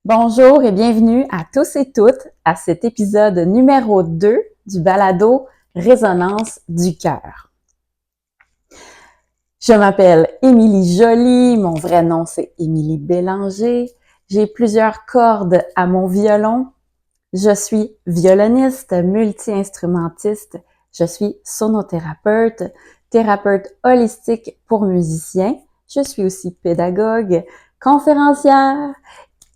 Bonjour et bienvenue à tous et toutes à cet épisode numéro 2 du balado Résonance du cœur. Je m'appelle Émilie Joly, mon vrai nom c'est Émilie Bélanger. J'ai plusieurs cordes à mon violon. Je suis violoniste, multi-instrumentiste. Je suis sonothérapeute, thérapeute holistique pour musiciens. Je suis aussi pédagogue, conférencière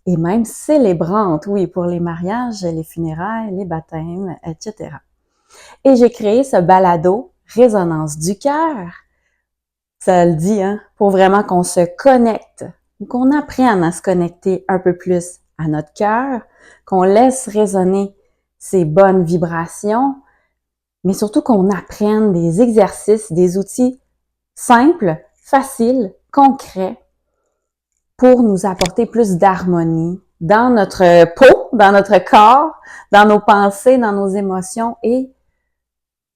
et même célébrante, oui, pour les mariages, les funérailles, les baptêmes, etc. Et j'ai créé ce balado Résonance du cœur. Ça le dit, hein, pour vraiment qu'on se connecte, qu'on apprenne à se connecter un peu plus à notre cœur, qu'on laisse résonner ces bonnes vibrations, mais surtout qu'on apprenne des exercices, des outils simples, faciles, concrets, pour nous apporter plus d'harmonie dans notre peau, dans notre corps, dans nos pensées, dans nos émotions et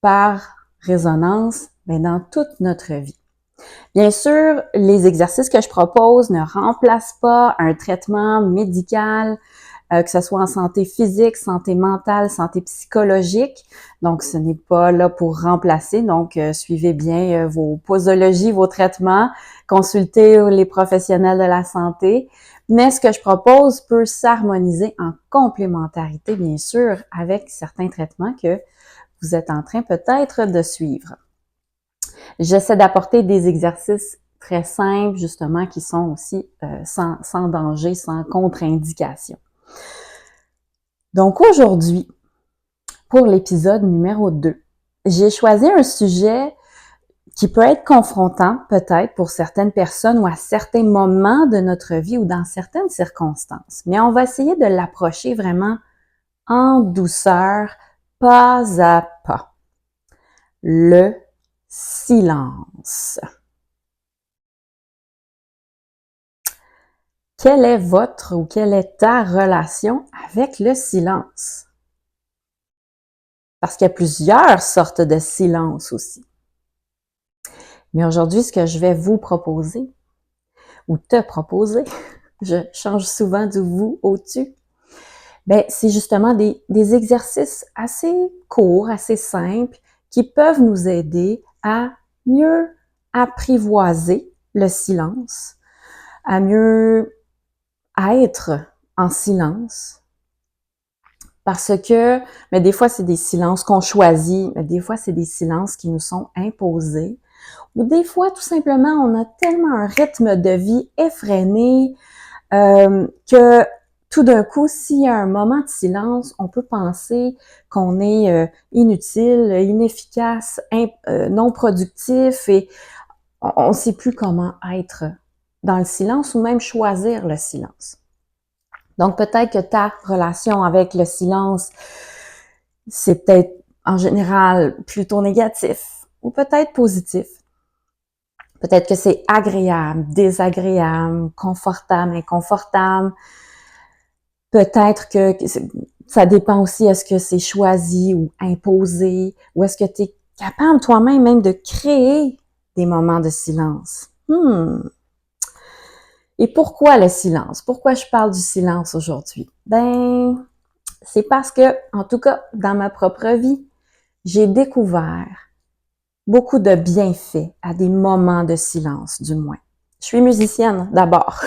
par résonance, dans toute notre vie. Bien sûr, les exercices que je propose ne remplacent pas un traitement médical, que ce soit en santé physique, santé mentale, santé psychologique. Donc, ce n'est pas là pour remplacer. Donc, suivez bien vos posologies, vos traitements, consultez les professionnels de la santé. Mais ce que je propose peut s'harmoniser en complémentarité, bien sûr, avec certains traitements que vous êtes en train peut-être de suivre. J'essaie d'apporter des exercices très simples, justement, qui sont aussi sans danger, sans contre-indication. Donc aujourd'hui, pour l'épisode numéro 2, j'ai choisi un sujet qui peut être confrontant, peut-être, pour certaines personnes ou à certains moments de notre vie ou dans certaines circonstances. Mais on va essayer de l'approcher vraiment en douceur, pas à pas. Le silence. Quelle est votre ou quelle est ta relation avec le silence? Parce qu'il y a plusieurs sortes de silence aussi. Mais aujourd'hui, ce que je vais vous proposer, ou te proposer, je change souvent du vous au tu, c'est justement des exercices assez courts, assez simples, qui peuvent nous aider à mieux apprivoiser le silence, à mieux être en silence. Parce que, mais des fois, c'est des silences qu'on choisit, mais des fois, c'est des silences qui nous sont imposés. Ou des fois, tout simplement, on a tellement un rythme de vie effréné que tout d'un coup, s'il y a un moment de silence, on peut penser qu'on est inutile, inefficace, non productif et on ne sait plus comment être dans le silence ou même choisir le silence. Donc, peut-être que ta relation avec le silence, c'est peut-être en général plutôt négatif ou peut-être positif. Peut-être que c'est agréable, désagréable, confortable, inconfortable. Peut-être que ça dépend aussi, est-ce que c'est choisi ou imposé, ou est-ce que tu es capable toi-même même de créer des moments de silence. Et pourquoi le silence? Pourquoi je parle du silence aujourd'hui? C'est parce que, en tout cas, dans ma propre vie, j'ai découvert beaucoup de bienfaits à des moments de silence, du moins. Je suis musicienne, d'abord.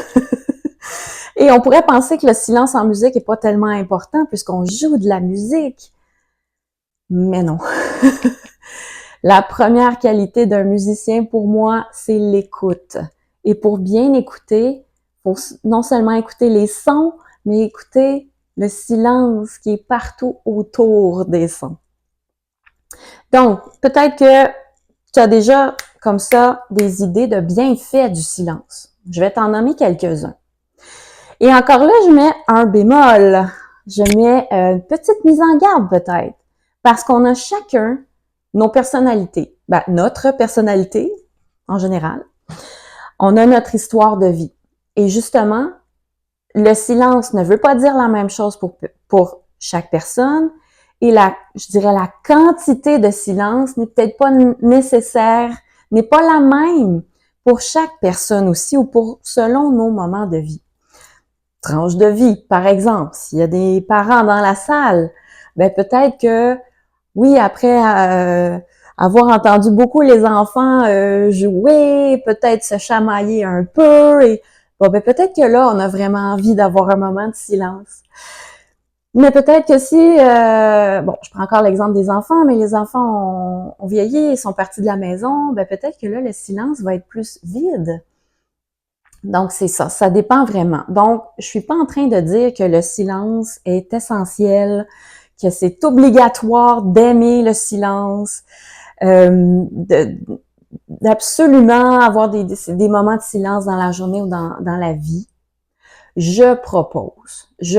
Et on pourrait penser que le silence en musique est pas tellement important puisqu'on joue de la musique. Mais non. La première qualité d'un musicien, pour moi, c'est l'écoute. Et pour bien écouter, faut non seulement écouter les sons, mais écouter le silence qui est partout autour des sons. Donc, peut-être que tu as déjà, comme ça, des idées de bienfaits du silence. Je vais t'en nommer quelques-uns. Et encore là, je mets un bémol. Je mets une petite mise en garde peut-être. Parce qu'on a chacun nos personnalités. Notre personnalité, en général. On a notre histoire de vie. Et justement, le silence ne veut pas dire la même chose pour chaque personne. Et je dirais la quantité de silence n'est peut-être pas nécessaire, n'est pas la même pour chaque personne aussi ou selon nos moments de vie. tranche de vie, par exemple. S'il y a des parents dans la salle, ben peut-être que, oui, après avoir entendu beaucoup les enfants jouer, peut-être se chamailler un peu, et bon, ben peut-être que là, on a vraiment envie d'avoir un moment de silence. Mais peut-être que si, bon, je prends encore l'exemple des enfants, mais les enfants ont vieilli, ils sont partis de la maison, ben peut-être que là, le silence va être plus vide. Donc, c'est ça, ça dépend vraiment. Donc, je suis pas en train de dire que le silence est essentiel, que c'est obligatoire d'aimer le silence, d'absolument avoir des moments de silence dans la journée ou dans la vie. Je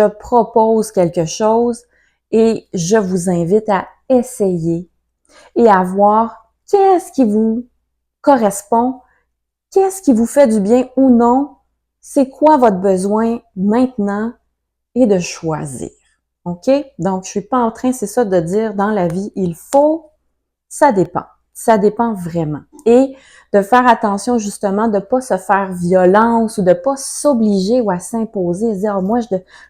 propose quelque chose et je vous invite à essayer et à voir qu'est-ce qui vous correspond, qu'est-ce qui vous fait du bien ou non, c'est quoi votre besoin maintenant et de choisir. OK? Donc, je suis pas en train, c'est ça, de dire dans la vie, il faut, ça dépend. Ça dépend vraiment. Et de faire attention justement de pas se faire violence ou de pas s'obliger ou à s'imposer, dire oh, moi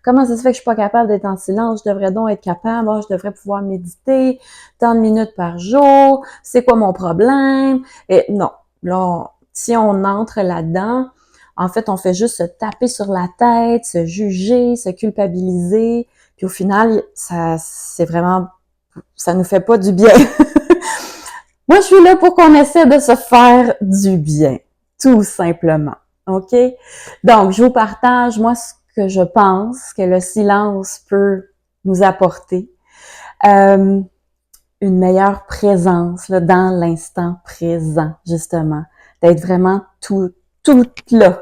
comment ça se fait que je suis pas capable d'être en silence, je devrais donc être capable, oh, je devrais pouvoir méditer tant de minutes par jour, c'est quoi mon problème? Et non, là, si on entre là-dedans, en fait, on fait juste se taper sur la tête, se juger, se culpabiliser, puis au final, ça nous fait pas du bien. Moi, je suis là pour qu'on essaie de se faire du bien, tout simplement. OK? Donc, je vous partage, moi, ce que je pense que le silence peut nous apporter. Une meilleure présence là, dans l'instant présent, justement. D'être vraiment tout là.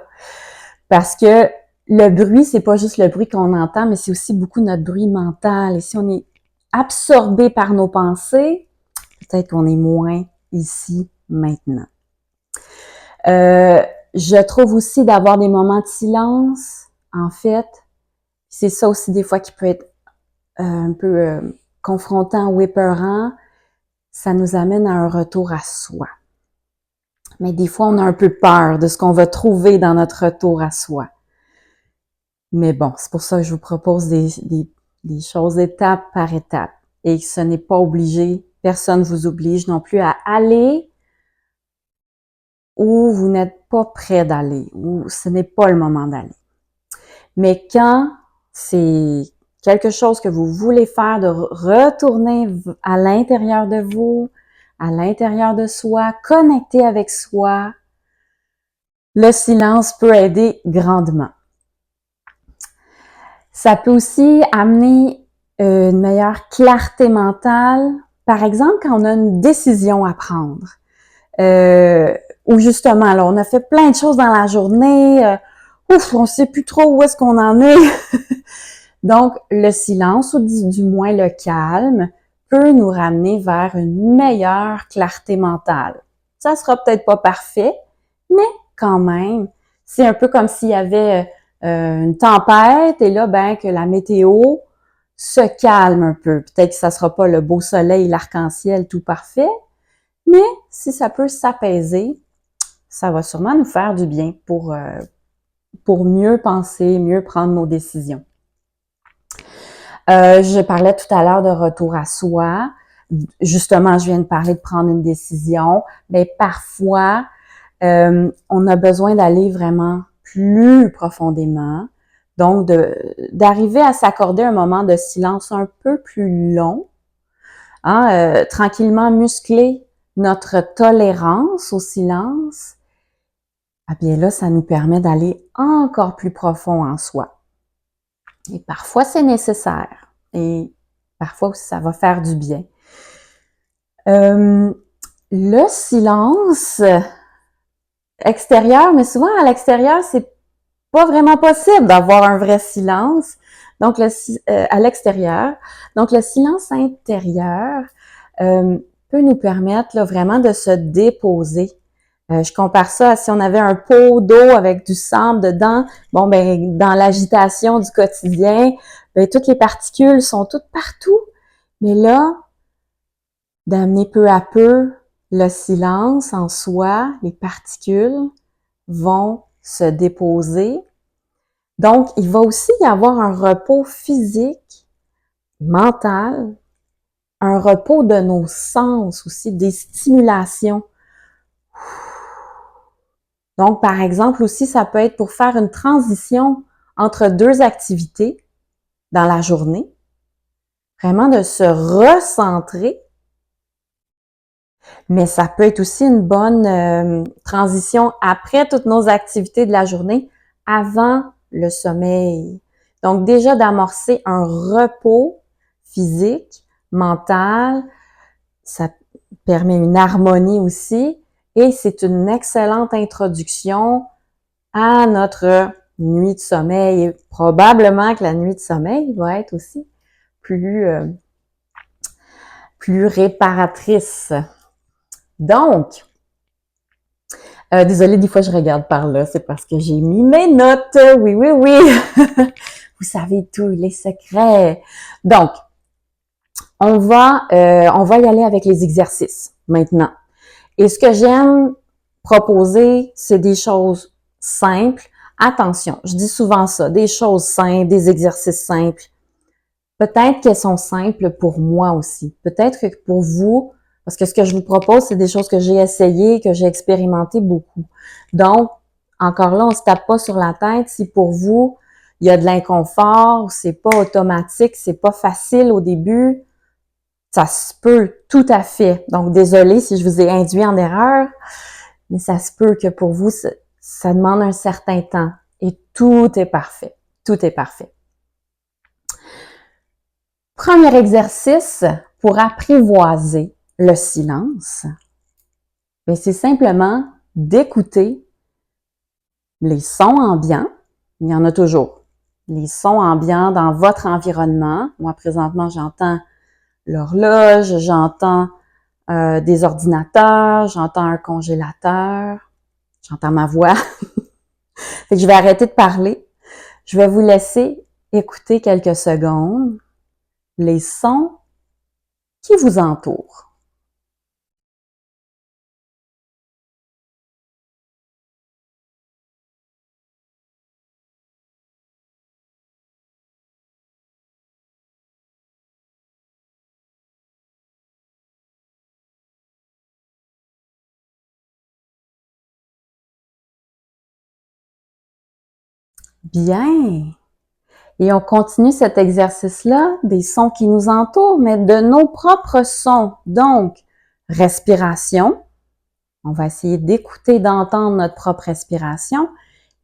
Parce que le bruit, c'est pas juste le bruit qu'on entend, mais c'est aussi beaucoup notre bruit mental. Et si on est absorbé par nos pensées, peut-être qu'on est moins ici, maintenant. Je trouve aussi d'avoir des moments de silence, en fait, c'est ça aussi des fois qui peut être un peu confrontant ou épeurant, ça nous amène à un retour à soi. Mais des fois, on a un peu peur de ce qu'on va trouver dans notre retour à soi. Mais bon, c'est pour ça que je vous propose des choses étape par étape. Et ce n'est pas obligé, personne ne vous oblige non plus à aller où vous n'êtes pas prêt d'aller, où ce n'est pas le moment d'aller. Mais quand c'est quelque chose que vous voulez faire, de retourner à l'intérieur de vous, à l'intérieur de soi, connecter avec soi, le silence peut aider grandement. Ça peut aussi amener une meilleure clarté mentale. Par exemple, quand on a une décision à prendre, ou justement, alors on a fait plein de choses dans la journée, on sait plus trop où est-ce qu'on en est. Donc, le silence, ou du moins le calme, peut nous ramener vers une meilleure clarté mentale. Ça sera peut-être pas parfait, mais quand même, c'est un peu comme s'il y avait une tempête et là, ben, que la météo se calme un peu. Peut-être que ça sera pas le beau soleil, l'arc-en-ciel tout parfait, mais si ça peut s'apaiser, ça va sûrement nous faire du bien pour mieux penser, mieux prendre nos décisions. Je parlais tout à l'heure de retour à soi. Justement, je viens de parler de prendre une décision. Mais parfois, on a besoin d'aller vraiment plus profondément. Donc, d'arriver à s'accorder un moment de silence un peu plus long, hein, tranquillement muscler notre tolérance au silence. Ah bien là, ça nous permet d'aller encore plus profond en soi. Et parfois, c'est nécessaire. Et parfois aussi, ça va faire du bien. Le silence extérieur, mais souvent à l'extérieur, c'est pas vraiment possible d'avoir un vrai silence. Donc, à l'extérieur. Donc, le silence intérieur peut nous permettre là, vraiment de se déposer. Je compare ça à si on avait un pot d'eau avec du sable dedans. Bon, ben, dans l'agitation du quotidien, ben, toutes les particules sont toutes partout. Mais là, d'amener peu à peu le silence en soi, les particules vont se déposer. Donc, il va aussi y avoir un repos physique, mental, un repos de nos sens aussi, des stimulations. Donc, par exemple, aussi, ça peut être pour faire une transition entre deux activités dans la journée, vraiment de se recentrer, mais ça peut être aussi une bonne transition après toutes nos activités de la journée, avant le sommeil. Donc, déjà d'amorcer un repos physique, mental, ça permet une harmonie aussi et c'est une excellente introduction à notre nuit de sommeil. Et probablement que la nuit de sommeil va être aussi plus réparatrice. Donc, désolée, des fois je regarde par là, c'est parce que j'ai mis mes notes. Oui, oui, oui. Vous savez tout, les secrets. Donc, on va y aller avec les exercices maintenant. Et ce que j'aime proposer, c'est des choses simples. Attention, je dis souvent ça, des choses simples, des exercices simples. Peut-être qu'elles sont simples pour moi aussi. Peut-être que pour vous, parce que ce que je vous propose, c'est des choses que j'ai essayées, que j'ai expérimenté beaucoup. Donc, encore là, on se tape pas sur la tête si pour vous, il y a de l'inconfort, c'est pas automatique, c'est pas facile au début. Ça se peut tout à fait. Donc, désolée si je vous ai induit en erreur, mais ça se peut que pour vous, ça demande un certain temps. Et tout est parfait. Tout est parfait. Premier exercice pour apprivoiser le silence, c'est simplement d'écouter les sons ambiants. Il y en a toujours. Les sons ambiants dans votre environnement. Moi, présentement, j'entends l'horloge, j'entends des ordinateurs, j'entends un congélateur, j'entends ma voix. Fait que je vais arrêter de parler. Je vais vous laisser écouter quelques secondes les sons qui vous entourent. Bien. Et on continue cet exercice-là des sons qui nous entourent, mais de nos propres sons. Donc, respiration. On va essayer d'écouter, d'entendre notre propre respiration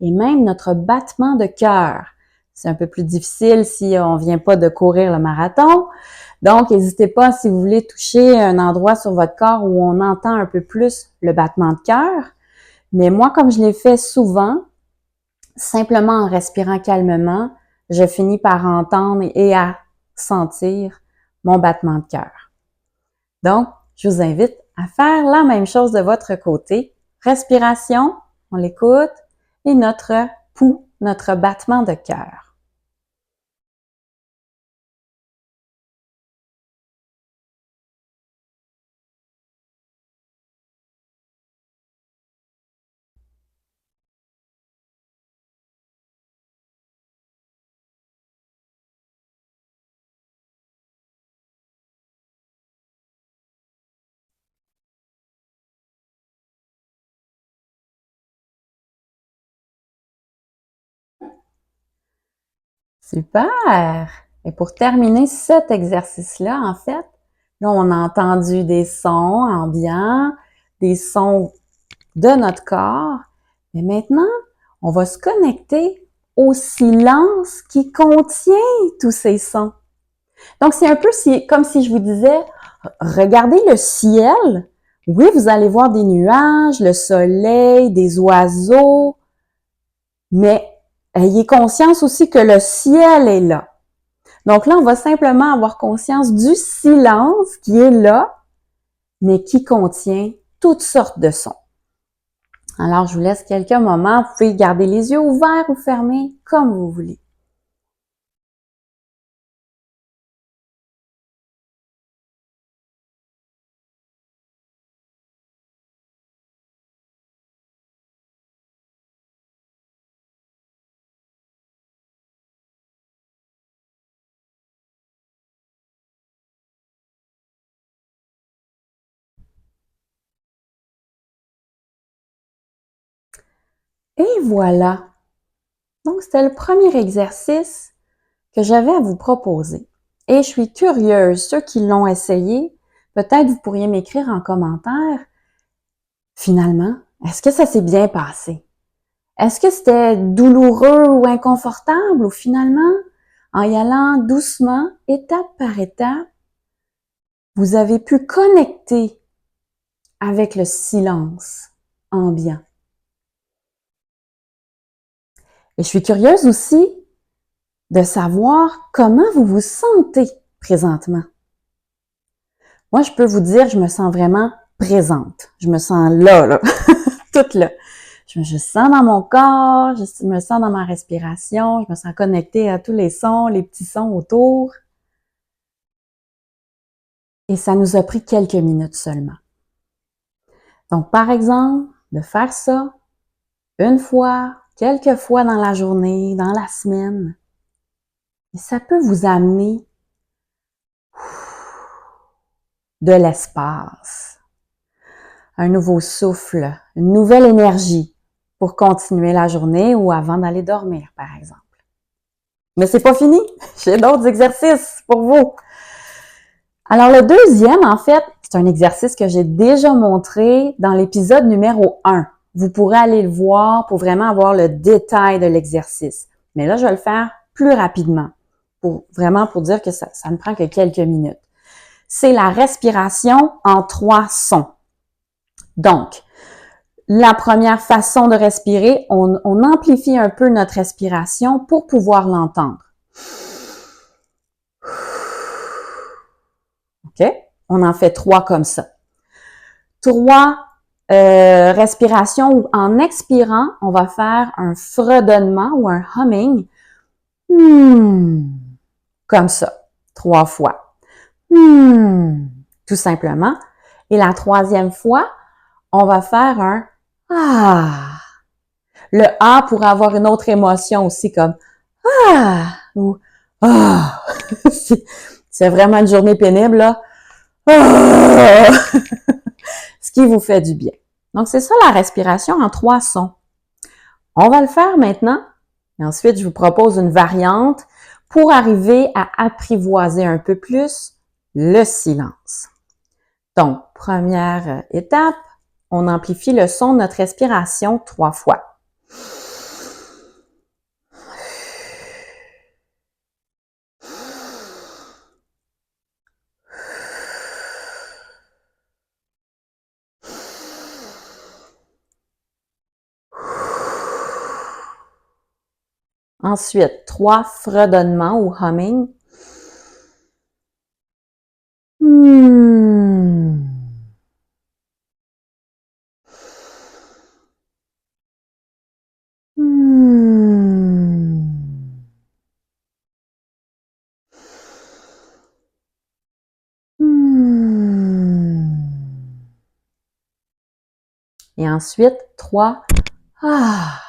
et même notre battement de cœur. C'est un peu plus difficile si on vient pas de courir le marathon. Donc, n'hésitez pas si vous voulez toucher un endroit sur votre corps où on entend un peu plus le battement de cœur. Mais moi, comme je l'ai fait souvent, simplement en respirant calmement, je finis par entendre et à sentir mon battement de cœur. Donc, je vous invite à faire la même chose de votre côté. Respiration, on l'écoute, et notre pouls, notre battement de cœur. Super! Et pour terminer cet exercice-là, en fait, là, on a entendu des sons ambiants, des sons de notre corps. Mais maintenant, on va se connecter au silence qui contient tous ces sons. Donc, c'est un peu comme si je vous disais, regardez le ciel. Oui, vous allez voir des nuages, le soleil, des oiseaux, mais ayez conscience aussi que le ciel est là. Donc là, on va simplement avoir conscience du silence qui est là, mais qui contient toutes sortes de sons. Alors, je vous laisse quelques moments. Vous pouvez garder les yeux ouverts ou fermés, comme vous voulez. Et voilà! Donc, c'était le premier exercice que j'avais à vous proposer. Et je suis curieuse, ceux qui l'ont essayé, peut-être vous pourriez m'écrire en commentaire, finalement, est-ce que ça s'est bien passé? Est-ce que c'était douloureux ou inconfortable ou finalement, en y allant doucement, étape par étape, vous avez pu connecter avec le silence ambiant? Et je suis curieuse aussi de savoir comment vous vous sentez présentement. Moi, je peux vous dire, je me sens vraiment présente. Je me sens là, toute là. Je me sens dans mon corps, je me sens dans ma respiration, je me sens connectée à tous les sons, les petits sons autour. Et ça nous a pris quelques minutes seulement. Donc, par exemple, de faire ça une fois, quelques fois dans la journée, dans la semaine, et ça peut vous amener de l'espace, un nouveau souffle, une nouvelle énergie pour continuer la journée ou avant d'aller dormir, par exemple. Mais c'est pas fini, j'ai d'autres exercices pour vous. Alors le deuxième, en fait, c'est un exercice que j'ai déjà montré dans l'épisode numéro 1. Vous pourrez aller le voir pour vraiment avoir le détail de l'exercice. Mais là, je vais le faire plus rapidement, pour dire que ça ne prend que quelques minutes. C'est la respiration en 3 sons. Donc, la première façon de respirer, on amplifie un peu notre respiration pour pouvoir l'entendre. OK? On en fait 3 comme ça. 3 respirations où en expirant, on va faire un fredonnement ou un humming. Comme ça, 3 fois. Tout simplement. Et la 3e fois, on va faire un ah. Le A pourrait avoir une autre émotion aussi comme ah ou ah. C'est vraiment une journée pénible là. Ah. Ce qui vous fait du bien. Donc c'est ça la respiration en 3 sons. On va le faire maintenant et ensuite je vous propose une variante pour arriver à apprivoiser un peu plus le silence. Donc première étape, on amplifie le son de notre respiration 3 fois. Ensuite, 3 fredonnements ou humming. Et ensuite, 3 ah.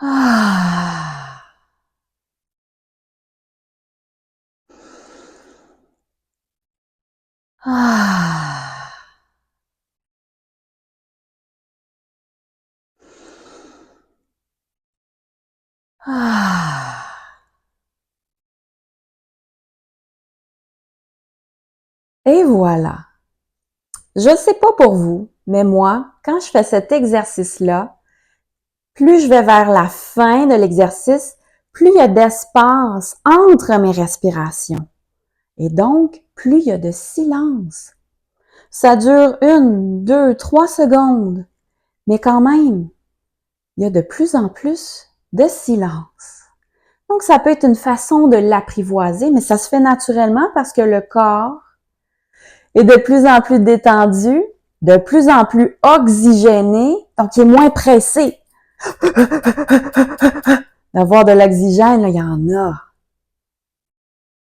Ah. Ah. Ah. Et voilà. Je ne sais pas pour vous, mais moi, quand je fais cet exercice-là, plus je vais vers la fin de l'exercice, plus il y a d'espace entre mes respirations. Et donc, plus il y a de silence. Ça dure 1, 2, 3 secondes. Mais quand même, il y a de plus en plus de silence. Donc, ça peut être une façon de l'apprivoiser, mais ça se fait naturellement parce que le corps est de plus en plus détendu, de plus en plus oxygéné, donc il est moins pressé. D'avoir de l'oxygène, là, il y en a.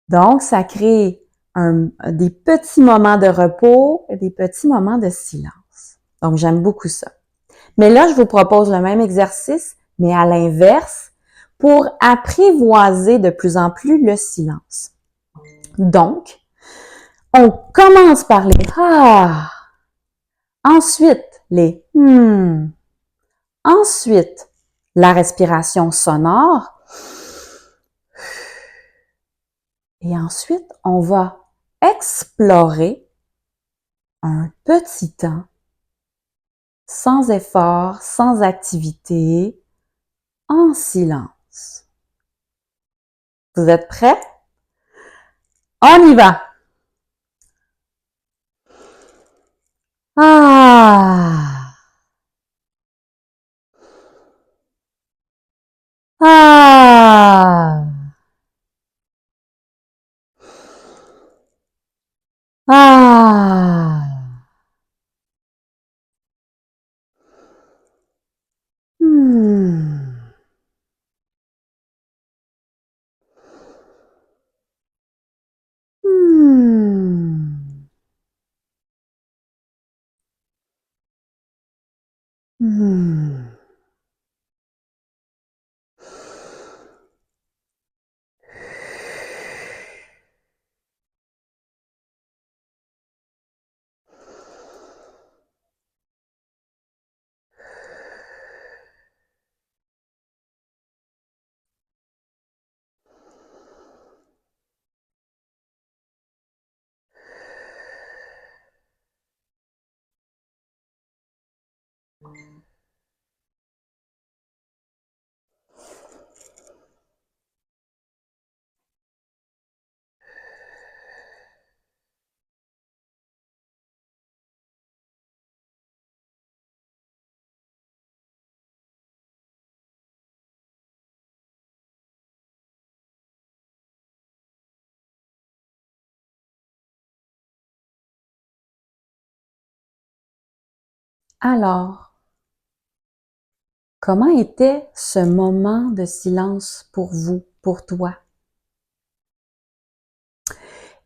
Donc, ça crée des petits moments de repos et des petits moments de silence. Donc, j'aime beaucoup ça. Mais là, je vous propose le même exercice, mais à l'inverse, pour apprivoiser de plus en plus le silence. Donc, on commence par les ah Ensuite, les Ensuite, la respiration sonore. Et ensuite, on va explorer un petit temps, sans effort, sans activité, en silence. Vous êtes prêts? On y va! Ah! Ah! Ah! Hmm. Hmm. Hmm. Alors, comment était ce moment de silence pour vous, pour toi?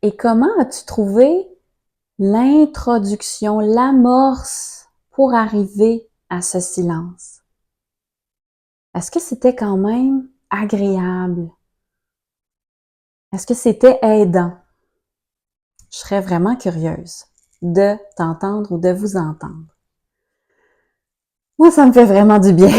Et comment as-tu trouvé l'introduction, l'amorce pour arriver à ce silence? Est-ce que c'était quand même agréable? Est-ce que c'était aidant? Je serais vraiment curieuse de t'entendre ou de vous entendre. Moi, ça me fait vraiment du bien.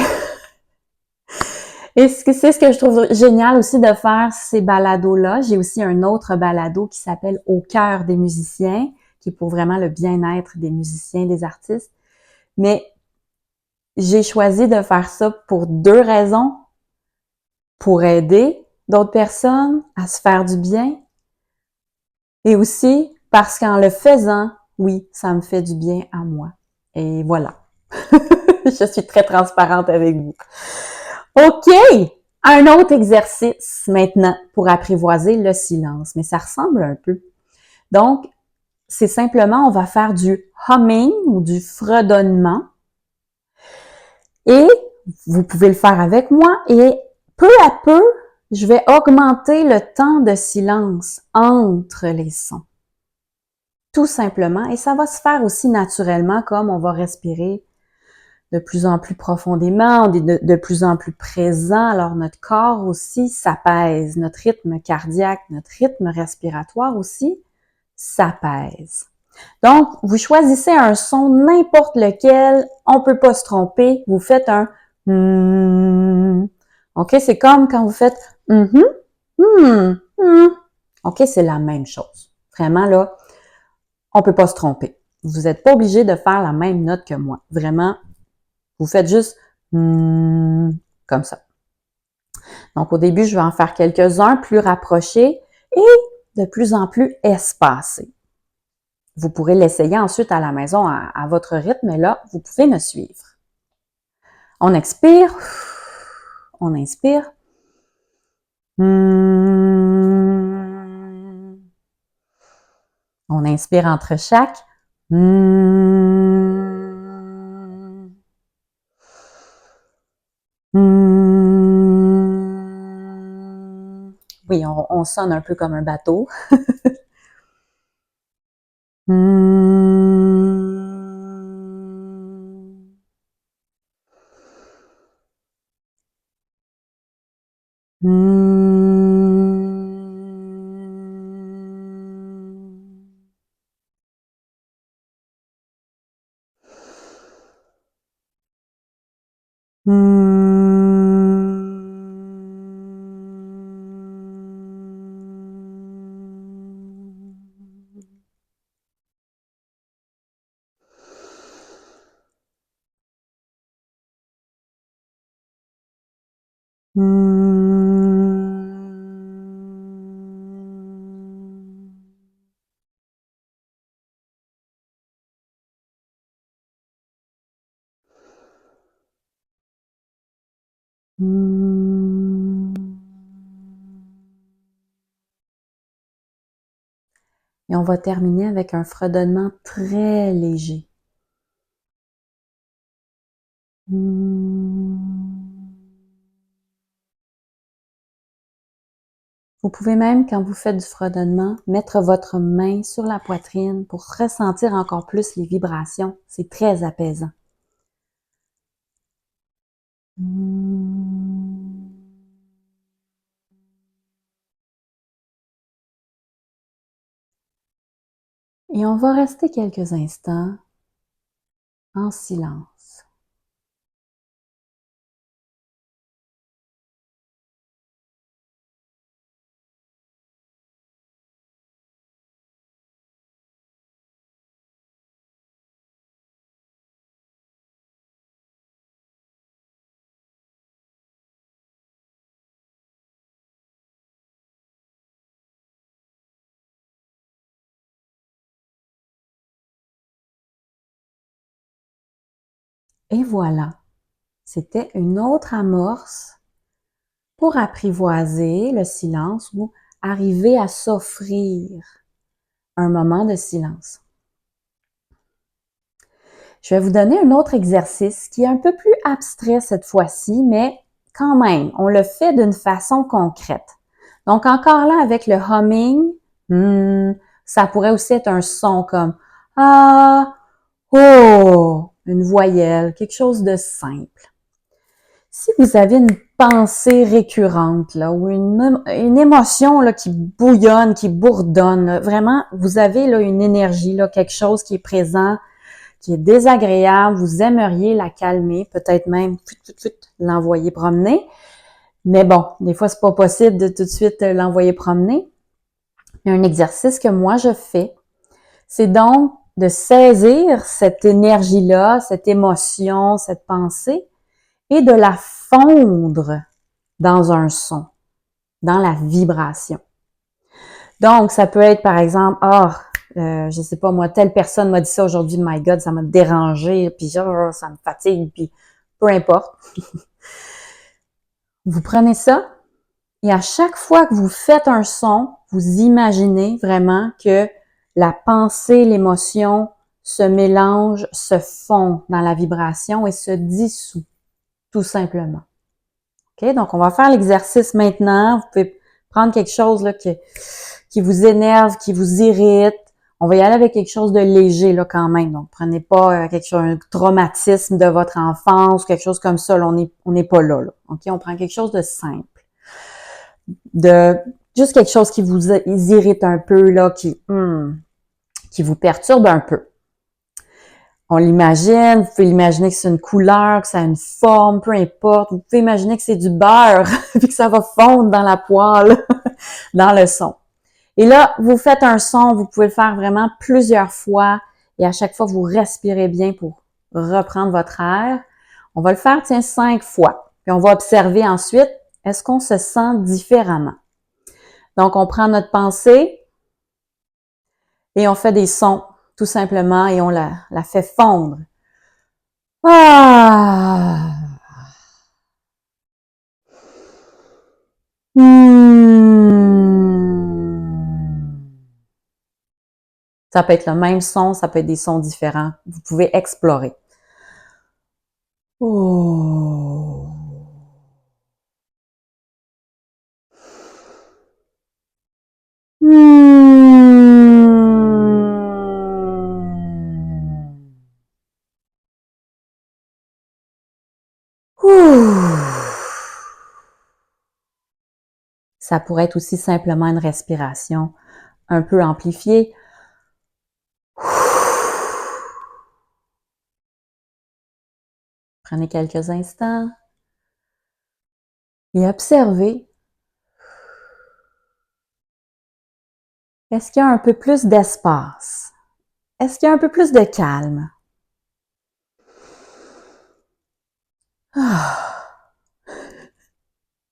Et c'est ce que je trouve génial aussi de faire ces balados-là. J'ai aussi un autre balado qui s'appelle Au cœur des musiciens, qui est pour vraiment le bien-être des musiciens, des artistes. Mais j'ai choisi de faire ça pour deux raisons. Pour aider d'autres personnes à se faire du bien et aussi parce qu'en le faisant, oui, ça me fait du bien à moi. Et voilà. Je suis très transparente avec vous. OK! Un autre exercice maintenant pour apprivoiser le silence, mais ça ressemble un peu. Donc, c'est simplement, on va faire du humming ou du fredonnement et vous pouvez le faire avec moi et peu à peu, je vais augmenter le temps de silence entre les sons. Tout simplement. Et ça va se faire aussi naturellement comme on va respirer de plus en plus profondément, de plus en plus présent. Alors notre corps aussi s'apaise, notre rythme cardiaque, notre rythme respiratoire aussi s'apaise. Donc, vous choisissez un son, n'importe lequel, on peut pas se tromper, vous faites un OK, c'est comme quand vous faites OK, c'est la même chose. Vraiment là, on peut pas se tromper. Vous n'êtes pas obligé de faire la même note que moi. Vraiment, vous faites juste comme ça. Donc, au début, je vais en faire quelques-uns plus rapprochés et de plus en plus espacés. Vous pourrez l'essayer ensuite à la maison à votre rythme, mais là, vous pouvez me suivre. On expire, on inspire. On inspire entre chaque. Oui, on sonne un peu comme un bateau. Et on va terminer avec un fredonnement très léger. Vous pouvez même, quand vous faites du fredonnement, mettre votre main sur la poitrine pour ressentir encore plus les vibrations. C'est très apaisant. Et on va rester quelques instants en silence. Et voilà, c'était une autre amorce pour apprivoiser le silence ou arriver à s'offrir un moment de silence. Je vais vous donner un autre exercice qui est un peu plus abstrait cette fois-ci, mais quand même, on le fait d'une façon concrète. Donc encore là, avec le humming, ça pourrait aussi être un son comme « ah »,« oh », une voyelle, quelque chose de simple. Si vous avez une pensée récurrente là, ou une émotion là, qui bouillonne, qui bourdonne, là, vraiment, vous avez là, une énergie, là, quelque chose qui est présent, qui est désagréable, vous aimeriez la calmer, peut-être même l'envoyer promener. Mais bon, des fois, c'est pas possible de tout de suite l'envoyer promener. Il y a un exercice que moi, je fais. C'est donc de saisir cette énergie-là, cette émotion, cette pensée, et de la fondre dans un son, dans la vibration. Donc, ça peut être, par exemple, je sais pas, moi, telle personne m'a dit ça aujourd'hui, my God, ça m'a dérangé, puis ça me fatigue, puis peu importe. Vous prenez ça, et à chaque fois que vous faites un son, vous imaginez vraiment que la pensée, l'émotion se mélangent, se fond dans la vibration et se dissout, tout simplement. OK? Donc, on va faire l'exercice maintenant. Vous pouvez prendre quelque chose là, qui vous énerve, qui vous irrite. On va y aller avec quelque chose de léger là quand même. Donc, prenez pas quelque chose, un traumatisme de votre enfance, quelque chose comme ça. Là, on n'est pas là. OK? On prend quelque chose de simple. Juste quelque chose qui vous irrite un peu, là, qui vous perturbe un peu. On l'imagine, vous pouvez imaginer que c'est une couleur, que ça a une forme, peu importe. Vous pouvez imaginer que c'est du beurre, puis que ça va fondre dans la poêle, dans le son. Et là, vous faites un son, vous pouvez le faire vraiment plusieurs fois, et à chaque fois, vous respirez bien pour reprendre votre air. On va le faire, 5 fois. Puis on va observer ensuite, est-ce qu'on se sent différemment? Donc, on prend notre pensée et on fait des sons, tout simplement, et on la fait fondre. Ah! Ça peut être le même son, ça peut être des sons différents. Vous pouvez explorer. Oh. Ça pourrait être aussi simplement une respiration un peu amplifiée. Prenez quelques instants et observez. Est-ce qu'il y a un peu plus d'espace? Est-ce qu'il y a un peu plus de calme?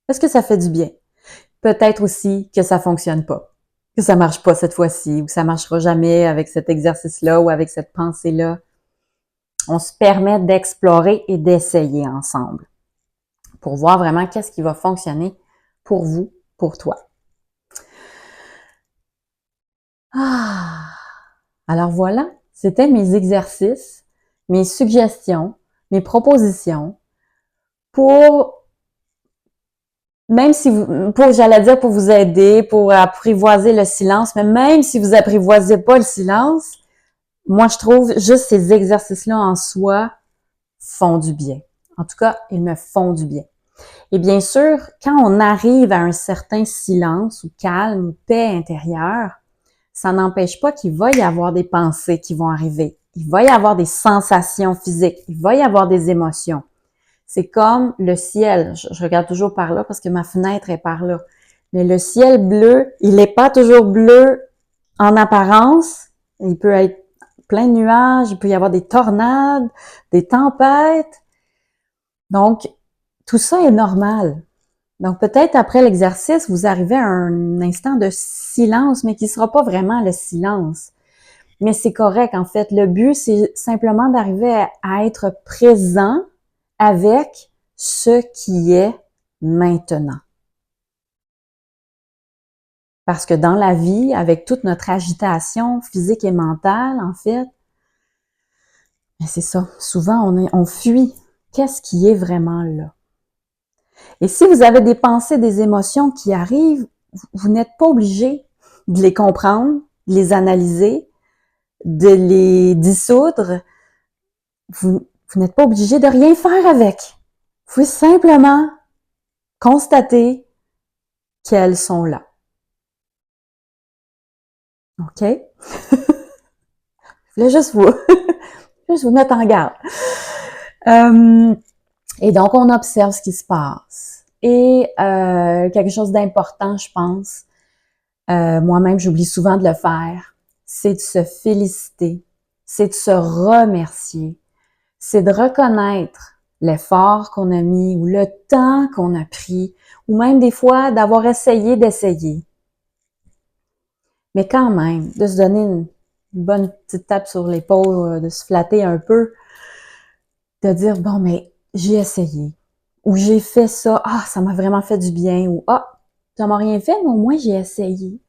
Est-ce que ça fait du bien? Peut-être aussi que ça fonctionne pas, que ça marche pas cette fois-ci, ou que ça marchera jamais avec cet exercice-là ou avec cette pensée-là. On se permet d'explorer et d'essayer ensemble pour voir vraiment qu'est-ce qui va fonctionner pour vous, pour toi. Alors voilà, c'était mes exercices, mes suggestions, mes propositions pour, même si vous, j'allais dire pour vous aider, pour apprivoiser le silence, mais même si vous apprivoisez pas le silence, moi je trouve juste ces exercices-là en soi font du bien. En tout cas, ils me font du bien. Et bien sûr, quand on arrive à un certain silence ou calme ou paix intérieure, ça n'empêche pas qu'il va y avoir des pensées qui vont arriver. Il va y avoir des sensations physiques. Il va y avoir des émotions. C'est comme le ciel. Je regarde toujours par là parce que ma fenêtre est par là. Mais le ciel bleu, il n'est pas toujours bleu en apparence. Il peut être plein de nuages, il peut y avoir des tornades, des tempêtes. Donc, tout ça est normal. Donc, peut-être après l'exercice, vous arrivez à un instant de silence, mais qui ne sera pas vraiment le silence. Mais c'est correct, en fait. Le but, c'est simplement d'arriver à être présent avec ce qui est maintenant. Parce que dans la vie, avec toute notre agitation physique et mentale, en fait, c'est ça. Souvent, on fuit. Qu'est-ce qui est vraiment là? Et si vous avez des pensées, des émotions qui arrivent, vous n'êtes pas obligé de les comprendre, de les analyser, de les dissoudre. Vous n'êtes pas obligé de rien faire avec. Vous pouvez simplement constater qu'elles sont là. OK? Je voulais juste vous mettre en garde. Et donc, on observe ce qui se passe. Et quelque chose d'important, je pense, moi-même, j'oublie souvent de le faire, c'est de se féliciter, c'est de se remercier, c'est de reconnaître l'effort qu'on a mis ou le temps qu'on a pris, ou même des fois d'avoir essayé d'essayer. Mais quand même, de se donner une bonne petite tape sur l'épaule, de se flatter un peu, de dire, bon, mais j'ai essayé, ou j'ai fait ça, ça m'a vraiment fait du bien, ou ça m'a rien fait, mais au moins j'ai essayé.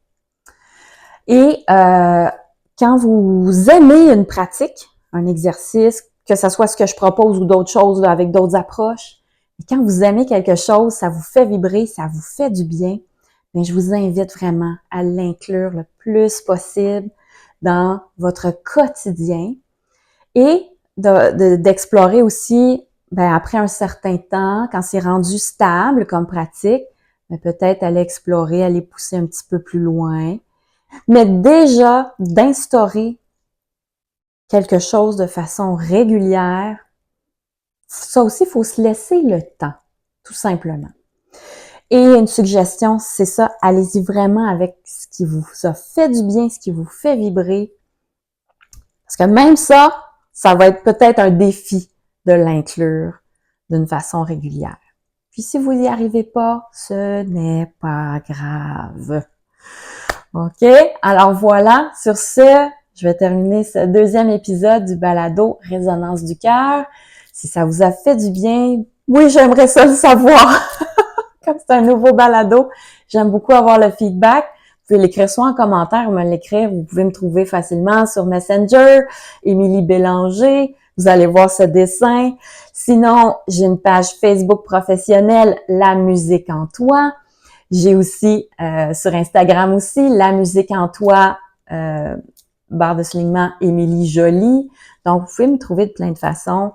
Et quand vous aimez une pratique, un exercice, que ce soit ce que je propose ou d'autres choses là, avec d'autres approches, et quand vous aimez quelque chose, ça vous fait vibrer, ça vous fait du bien, bien, je vous invite vraiment à l'inclure le plus possible dans votre quotidien et d'explorer aussi, ben, après un certain temps, quand c'est rendu stable comme pratique, ben, peut-être aller explorer, aller pousser un petit peu plus loin, mais déjà d'instaurer quelque chose de façon régulière, ça aussi, il faut se laisser le temps, tout simplement. Et une suggestion, c'est ça, allez-y vraiment avec ce qui vous a fait du bien, ce qui vous fait vibrer. Parce que même ça va être peut-être un défi de l'inclure d'une façon régulière. Puis si vous n'y arrivez pas, ce n'est pas grave. OK? Alors voilà, sur ce, je vais terminer ce deuxième épisode du balado Résonance du cœur. Si ça vous a fait du bien, oui, j'aimerais ça le savoir. Comme c'est un nouveau balado, j'aime beaucoup avoir le feedback. Vous pouvez l'écrire soit en commentaire ou me l'écrire. Vous pouvez me trouver facilement sur Messenger, Émilie Bélanger. Vous allez voir ce dessin. Sinon, j'ai une page Facebook professionnelle, La musique en toi. J'ai aussi sur Instagram aussi, La musique en toi, barre de soulignement Émilie Joly. Donc, vous pouvez me trouver de plein de façons.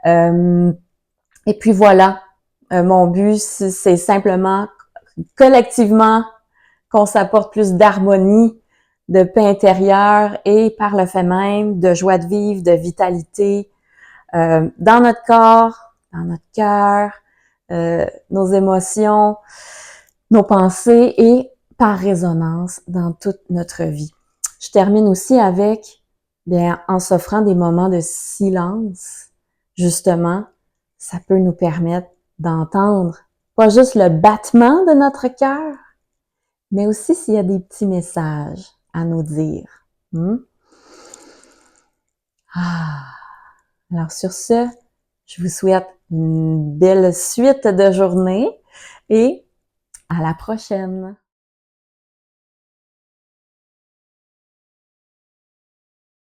Et puis voilà, mon but, c'est simplement collectivement qu'on s'apporte plus d'harmonie, de paix intérieure et par le fait même de joie de vivre, de vitalité dans notre corps, dans notre cœur, nos émotions, nos pensées et par résonance dans toute notre vie. Je termine aussi avec, bien, en s'offrant des moments de silence, justement, ça peut nous permettre d'entendre pas juste le battement de notre cœur, mais aussi s'il y a des petits messages à nous dire. Alors sur ce, je vous souhaite une belle suite de journée et à la prochaine!